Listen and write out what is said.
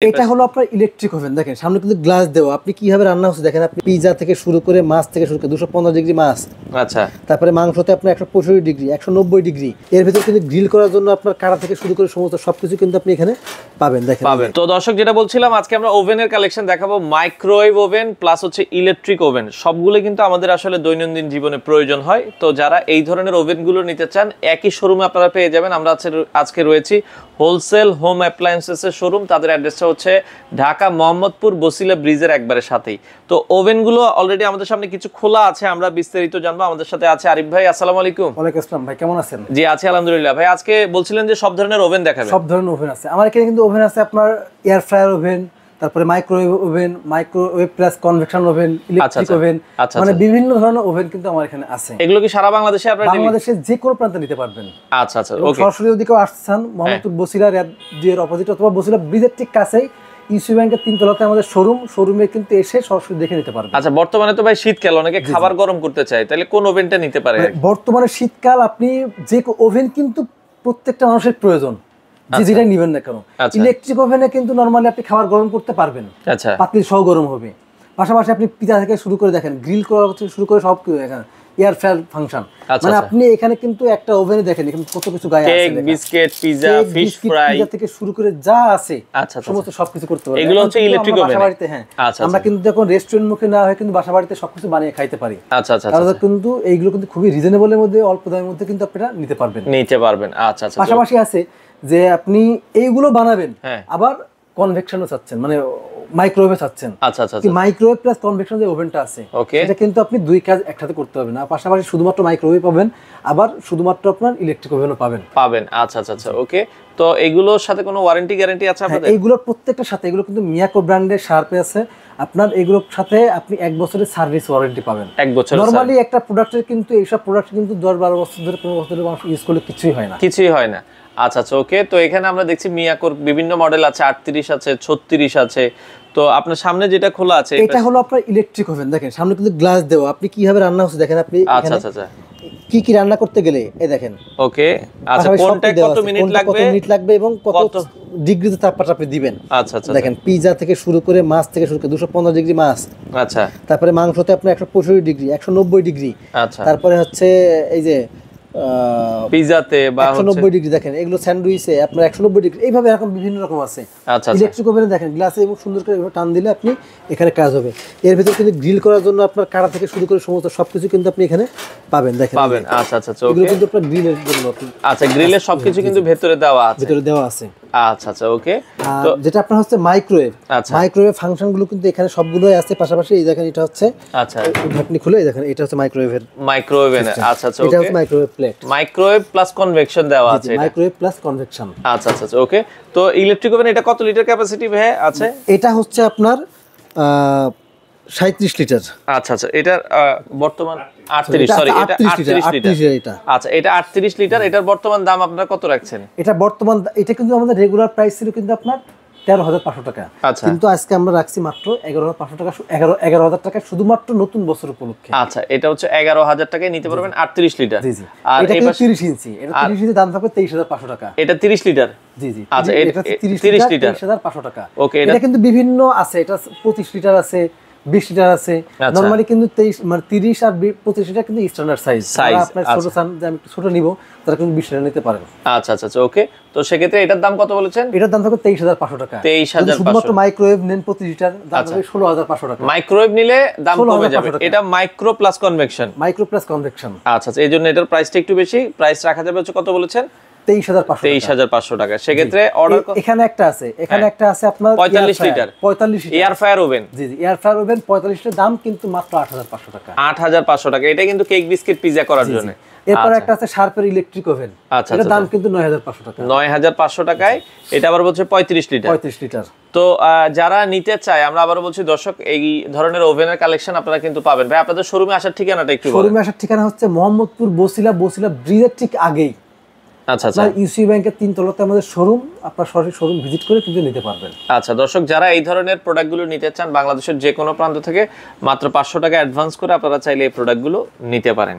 এটা হলো আপনার ইলেকট্রিক ওভেন। দেখেন সামনে কিন্তু গ্লাস দেওয়া, আপনি কিভাবে রান্না হচ্ছে দেখেন। আপনি পিজা থেকে শুরু করে মাছ থেকে শুরু করে 215 ডিগ্রি মাছ, আচ্ছা, তারপরে মাংসতে আপনার 165 ডিগ্রি, 190 ডিগ্রি, এর ভিতরে কিন্তু গ্রিল করার জন্য আপনার কাটা থেকে শুরু করে সমস্ত সবকিছু কিন্তু আপনি এখানে পাবেন। দেখেন পাবেন। তো দর্শক যেটা বলছিলাম, আজকে আমরা ওভেনের কালেকশন দেখাবো, মাইক্রোওয়েভ ওভেন প্লাস হচ্ছে ইলেকট্রিক ওভেন। সবগুলো কিন্তু আমাদের আসলে দৈনন্দিন জীবনে প্রয়োজন হয়। তো যারা এই ধরনের ওভেনগুলো নিতে চান, একই শোরুমে আপনারা পেয়ে যাবেন। আমরা আজকে রয়েছি হোলসেল হোম অ্যাপ্লায়েন্সেসের শোরুম। তাদের অ্যাড্রেসটা হচ্ছে ঢাকা মোহাম্মদপুর বসিলা ব্রিজের একবারে সাথেই। তো ওভেনগুলো অলরেডি আমাদের সামনে কিছু খোলা আছে, আমরা বিস্তারিত জানবো। আমাদের সাথে আছে আরিফ ভাই। আসসালামু আলাইকুম। ওয়ালাইকুম আসসালাম ভাই, কেমন আছেন? জি আছি আলহামদুলিল্লাহ। ভাই আজকে বলছিলেন যে সব ধরনের ওভেন দেখাবেন। সব ধরনের ওভেন আছে আমার এখানে, কিন্তু ওভেন আছে আপনার এয়ার ফ্রায়ার ওভেন, তারপরে microwave oven, microwave plus convection oven, electric oven, মানে বিভিন্ন ধরনের ওভেন কিন্তু আমার এখানে আছে। এগুলো কি সারা বাংলাদেশে আপনারা বাংলাদেশের যে কোনো প্রান্তে নিতে পারবেন। আচ্ছা আচ্ছা, ওকে। সরাসরি যদি কেউ আসছেন মোহাম্মদপুর বসিলা এর অপোজিট অথবা বসিলা ব্রিজের ঠিক কাছেই ইউসি ব্যাংকের 3 তলাতে আমাদের শোরুমে কিন্তু এসে সরাসরি দেখে নিতে পারবেন। আচ্ছা, বর্তমানে তো ভাই শীতকাল, অনেকে খাবার গরম করতে চায়, তাহলে কোন ওভেনটা নিতে পারে? বর্তমানে শীতকাল, আপনি যে ওভেন কিন্তু প্রত্যেকটা মানুষের প্রয়োজন, যেটা নিবেন না কেন। ইলেকট্রিক ওভেনে কিন্তু নরমালি আপনি খাবার গরম করতে পারবেন, আচ্ছা, পাতিল সহ গরম হবে। পাশাপাশি আপনি পিজা থেকে শুরু করে দেখেন, গ্রিল করা থেকে শুরু করে সব কিছু দেখেন, এয়ার ফ্রায়ার ফাংশন। মানে আপনি এখানে কিন্তু একটা ওভেনে দেখেন এখানে কত কিছু গায়ে আছে, cake, biscuit, pizza, fish fry, pizza থেকে শুরু করে যা আছে সমস্ত সবকিছু করতে পারবেন। এগুলো হচ্ছে ইলেকট্রিক ওভেন। বাসাবাড়িতে হ্যাঁ, আমরা কিন্তু যখন রেস্টুরেন্ট মুখে না হয় কিন্তু বাসাবাড়িতে সবকিছু বানিয়ে খাইতে পারি। আচ্ছা আচ্ছা, তাহলে কিন্তু এইগুলো কিন্তু খুবই রিজনেবলের মধ্যে, অল্প দামের মধ্যে কিন্তু আপনারা নিতে পারবেন। আচ্ছা আচ্ছা। পাশাপাশি আছে যে আপনি এইগুলো বানাবেন, আবার কনভেকশনও চাচ্ছেন, মানে মাইক্রোওয়েভে চাচ্ছেন। আচ্ছা আচ্ছা, মাইক্রোওয়েভ প্লাস কনভেকশন যে ওভেনটা আছে, এটা কিন্তু আপনি দুই কাজ একসাথে করতে পারবেন না। পাশাপাশি শুধুমাত্র মাইক্রোওয়েভ পাবেন, আবার শুধুমাত্র আপনার ইলেকট্রিক ওভেনও পাবেন। আচ্ছা আচ্ছা আচ্ছা, ওকে। তো এগুলোর সাথে কোনো ওয়ারেন্টি গ্যারান্টি আছে আপনাদের? এইগুলোর প্রত্যেকটার সাথে, এগুলো কিন্তু মিয়াকো ব্র্যান্ডের শার্পে আছে, আপনার এগুলোর সাথে আপনি 1 বছরের সার্ভিস ওয়ারেন্টি পাবেন। 1 বছর। নরমালি একটা প্রোডাক্টের কিন্তু এইসব প্রোডাক্ট কিন্তু 10-12 বছর ধরে 15 বছর ধরে মানুষ ইউজ করলে কিছুই হয় না। আচ্ছা আচ্ছা, ওকে। তো এখানে আমরা দেখছি মিয়াকোর বিভিন্ন মডেল আছে, 38 আছে, 36 আছে। তো আপনার সামনে যেটা খোলা আছে, এটা হলো আপনার ইলেকট্রিক ওভেন। দেখেন সামনে কিন্তু গ্লাস দেওয়া, আপনি কিভাবে রান্না হচ্ছে দেখেন। আপনি আচ্ছা আচ্ছা আচ্ছা, কি রান্না করতে গেলে এই দেখেন, ওকে। আচ্ছা, কোনটা কত মিনিট লাগবে এবং কত ডিগ্রিতে তাপমাত্রা আপনি দিবেন। আচ্ছা আচ্ছা, দেখেন পিজা থেকে শুরু করে মাছ থেকে শুরু করে 215 ডিগ্রি মাছ, আচ্ছা, তারপরে মাংসতে আপনার 165 ডিগ্রি, 190 ডিগ্রি, আচ্ছা, তারপরে হচ্ছে এই যে পিজাতে বা 190 ডিগ্রি, দেখেন এগুলো স্যান্ডউইচে আপনার 190 ডিগ্রি, এইভাবে এরকম বিভিন্ন রকম আছে। আচ্ছা, ইলেকট্রিক ওভেনে দেখেন গ্লাসে এবং সুন্দর করে টান দিলে আপনি এখানে কাজ হবে। এর ভিতরে কিন্তু গ্রিল করার জন্য আপনার কাটা থেকে শুরু করে সমস্ত সবকিছু কিন্তু আপনি এখানে পাবেন। দেখেন আচ্ছা আচ্ছা, এগুলো কিন্তু আপনার গ্রিলের জন্য। আচ্ছা, গ্রিলের সবকিছু কিন্তু ভেতরে দেওয়া আছে। আচ্ছা আচ্ছা, ওকে। তো যেটা আপনার হচ্ছে মাইক্রোওয়েভ, মাইক্রোওয়েভ ফাংশনগুলো কিন্তু এখানে সবগুলোই আছে। পাশাপাশি এই দেখেন এটা হচ্ছে, আচ্ছা, ঢাকনি খুলে দেখেন এটা হচ্ছে মাইক্রোওয়েভের। আচ্ছা আচ্ছা, এটা হচ্ছে microwave plate, microwave plus convection দেওয়া আছে, মাইক্রোওয়েভ প্লাস কনভেকশন। আচ্ছা আচ্ছা, ওকে। তো ইলেকট্রিক ওভেন এটা কত লিটার ক্যাপাসিটি আছে? এটা হচ্ছে আপনার 37 লিটার। আচ্ছা আচ্ছা, এটার বর্তমান 38, সরি এটা 38 লিটার। আচ্ছা, এটা 38 লিটার। এটার বর্তমান দাম আপনারা কত রাখছেন? এটা বর্তমান, এটা কিন্তু আমাদের রেগুলার প্রাইস ছিল কিন্তু আপনার 13,500 টাকা, কিন্তু আজকে আমরা রাখছি মাত্র 11,500 টাকা, 11,000 টাকা শুধুমাত্র নতুন বছর উপলক্ষে। আচ্ছা, এটা হচ্ছে 11,000 টাকায় নিতে পারবেন 38 লিটার। জি জি, আর এটা 30 ইঞ্চি, এটা 30 ইঞ্চি দাম থাকবে 23,500 টাকা। এটা 30 লিটার। জি জি, আচ্ছা, এটা 30 লিটার 23,500 টাকা। ওকে, এটা কিন্তু বিভিন্ন আছে, এটা 25 লিটার আছে, 20 লিটার আছে। নরমালি কিন্তু 23 মানে 30 আর 25 লিটার কিন্তু স্ট্যান্ডার্ড সাইজ। আপনার ছোট চান যে আমি একটু ছোট নিব, তারা কিন্তু 20 লিটার নিতে পারেন। আচ্ছা আচ্ছা, ওকে। তো সেক্ষেত্রে এটার দাম কত বলেছেন? এটার দাম থাকবে 23,500 টাকা। 23,500। শুধুমাত্র মাইক্রোওয়েভ নেন 25 লিটার, দাম থাকবে 16,500 টাকা। মাইক্রোওয়েভ নিলে দাম কমে যাবে। এটা মাইক্রো প্লাস কনভেকশন। আচ্ছা আচ্ছা, এইজন্য এটার প্রাইসটা একটু বেশি। প্রাইস রাখা যাবে হচ্ছে কত বলেছেন? 23,500 টাকা। সেক্ষেত্রে অর্ডার এখানে একটা আছে আপনার 45 লিটার এয়ার ফ্রায়ার ওভেন। জি জি, এয়ার ফ্রায়ার ওভেন 45 লিটার, দাম কিন্তু মাত্র 8,500 টাকা। 8,500 টাকা। এটা কিন্তু কেক, বিস্কিট, পিজা করার জন্য। এরপর একটা আছে শার্পের ইলেকট্রিক ওভেন, এটার দাম কিন্তু 9,500 টাকা। 9,500 টাকায়। এটা আবার বলছে 35 লিটার। তো যারা নিতে চায়, আমরা আবার বলছি দর্শক, এই ধরনের ওভেনের কালেকশন আপনারা কিন্তু পাবেন। ভাই আপনাদের শোরুমে আসার ঠিকানাটা একটু বলুন। শোরুমে আসার ঠিকানা হচ্ছে মোহাম্মদপুর বসিলা ব্রিজের ঠিক আগেই। আচ্ছা আচ্ছা, ইউসি ব্যাংকের 3 তলাতে আমাদের শোরুম, আপনারা সরাসরি শোরুম ভিজিট করে কিন্তু নিতে পারবেন। আচ্ছা দর্শক, যারা এই ধরনের প্রোডাক্টগুলো নিতে চান বাংলাদেশের যে কোনো প্রান্ত থেকে, মাত্র 500 টাকা অ্যাডভান্স করে আপনারা চাইলে এই প্রোডাক্টগুলো নিতে পারেন।